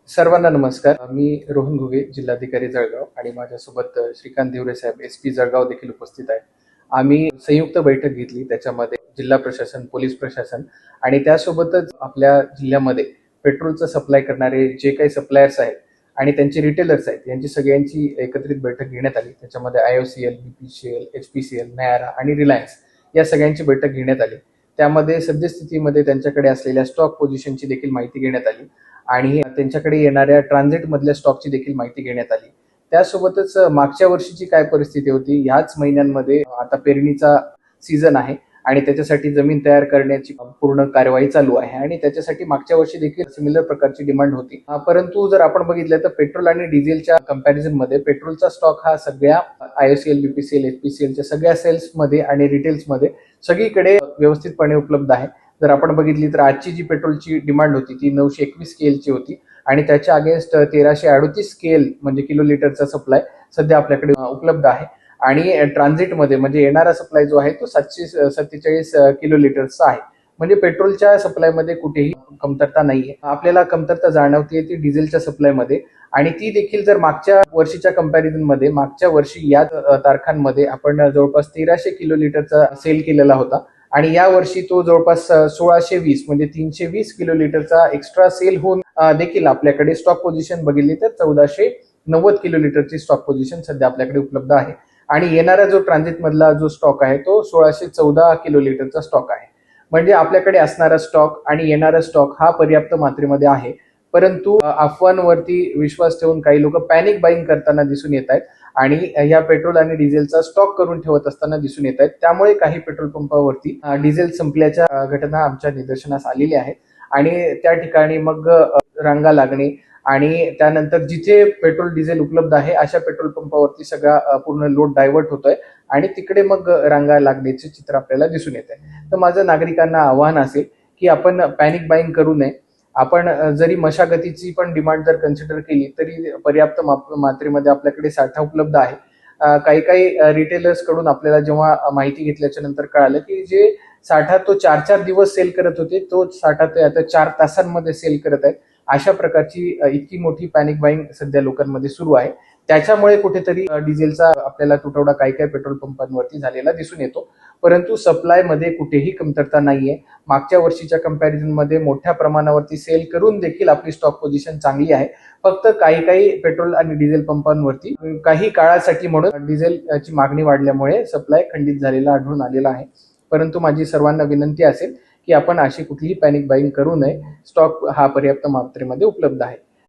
सर्वांना नमस्कार. मी रोहन घुगे, जिल्हाधिकारी जळगाव आणि माझ्यासोबत श्रीकांत दिवरे साहेब SP जळगाव देखील उपस्थित आहेत. आम्ही संयुक्त बैठक घेतली. त्याच्यामध्ये जिल्हा प्रशासन, पोलीस प्रशासन आणि त्यासोबतच आपल्या जिल्ह्यामध्ये पेट्रोलचं सप्लाय करणारे जे काही सप्लायर्स आहेत आणि त्यांचे रिटेलर्स आहेत यांची सगळ्यांची एकत्रित बैठक घेण्यात आली. त्याच्यामध्ये IOCL, BPCL, HPCL, नयारा आणि रिलायन्स या सगळ्यांची बैठक घेण्यात आली. त्यामध्ये सद्यस्थितीमध्ये त्यांच्याकडे असलेल्या स्टॉक पोझिशनची देखील माहिती घेण्यात आली आणि त्यांच्याकडे येणाऱ्या ट्रान्झिट मधल्या स्टॉकची देखील माहिती घेण्यात आली. त्यासोबतच मागच्या वर्षीची काय परिस्थिती होती, ह्याच महिन्यांमध्ये आता पेरणीचा सीझन आहे आणि त्याच्यासाठी जमीन तयार करण्याची पूर्ण कार्यवाही चालू आहे आणि त्याच्यासाठी मागच्या वर्षी देखील सिमिलर प्रकारची डिमांड होती. परंतु जर आपण बघितलं तर पेट्रोल आणि डिझेलच्या कंपॅरिझन मध्ये पेट्रोलचा स्टॉक हा सगळ्या IOCL, BPCL, HPCLच्या सगळ्या सेल्समध्ये आणि रिटेल्समध्ये सगळीकडे व्यवस्थितपणे उपलब्ध आहे. जर आपण बघितली तर आजची जी पेट्रोलची डिमांड होती ती 921 स्केलची होती आणि त्याच्या अगेन्स्ट 1338 स्केल म्हणजे किलो लिटरचा सप्लाय सध्या आपल्याकडे उपलब्ध आहे आणि ट्रान्झिटमध्ये म्हणजे येणारा सप्लाय जो आहे तो 747 किलो लिटरचा आहे. म्हणजे पेट्रोलच्या सप्लायमध्ये कुठेही कमतरता नाहीये. आपल्याला कमतरता जाणवते ती डिझेलच्या सप्लायमध्ये आणि ती देखील जर मागच्या वर्षीच्या कंपॅरिझन मध्ये मागच्या वर्षी या तारखांमध्ये आपण जवळपास 1300 किलो लिटरचा सेल केलेला होता आणि या वर्षी तो जवळपास 1620 म्हणजे 320 किलो लिटरचा एक्स्ट्रा सेल होऊन देखील आपल्याकडे स्टॉक पोझिशन बघितली तर 1490 किलो लिटरची स्टॉक पोझिशन सध्या आपल्याकडे उपलब्ध आहे आणि येणारा जो ट्रान्झिट मधला जो स्टॉक आहे तो 1614 किलो लिटरचा स्टॉक आहे. म्हणजे आपल्याकडे असणारा स्टॉक आणि येणारा स्टॉक हा पर्याप्त मात्रेमध्ये आहे. परंतु अफवांवरती विश्वास ठेवून काही लोक पॅनिक बाईंग करताना दिसून येत आहेत आणि या पेट्रोल आणि डिझेलचा स्टॉक करून ठेवत असताना दिसून येत आहेत. त्यामुळे काही पेट्रोल पंपावरती डिझेल संपल्याच्या घटना आमच्या निदर्शनास आलेल्या आहेत आणि त्या ठिकाणी मग रांगा लागणे आणि त्यानंतर जिथे पेट्रोल डिझेल उपलब्ध आहे अशा पेट्रोल पंपावरती सगळा पूर्ण लोड डायव्हर्ट होतोय आणि तिकडे मग रांगा लागण्याचे चित्र आपल्याला दिसून येत आहे. तर माझं नागरिकांना आव्हान असेल की आपण पॅनिक बाईंग करू नये. आपण जरी मशागतीची पण डिमांड जर कन्सिडर केली तरी पर्याप्त मात्रेमध्ये आपल्याकडे साठा उपलब्ध आहे. काही काही रिटेलर्स कडून आपल्याला जेव्हा माहिती घेतल्याच्या नंतर कळालं की जे साठा तो 4-4 दिवस सेल करत होते तो साठा ते आता 4 तासांमध्ये सेल करत आहेत. अशा प्रकारची इतकी मोठी पॅनिक बाईंग सध्या लोकांमध्ये सुरू आहे. त्याच्यामुळे कुठेतरी डिझेलचा आपल्याला तुटवडा काही काही पेट्रोल पंपांवरती झालेला दिसून येतो. परंतु सप्लाय मध्ये कुठेही कमतरता नाहीये. मागच्या वर्षीच्या कंपॅरिझन मध्ये मोठ्या प्रमाणावरती सेल करून देखील आपली स्टॉक पोझिशन चांगली आहे. फक्त काही काही पेट्रोल आणि डिझेल पंपांवरती काही काळासाठी म्हणून डिझेलची मागणी वाढल्यामुळे सप्लाय खंडित झालेला आढळून आलेला आहे. परंतु माझी सर्वांना विनंती असेल की आपण अशी कुठलीही पॅनिक बाईंग करू नये. स्टॉक हा पर्याप्त मात्रेमध्ये उपलब्ध आहे.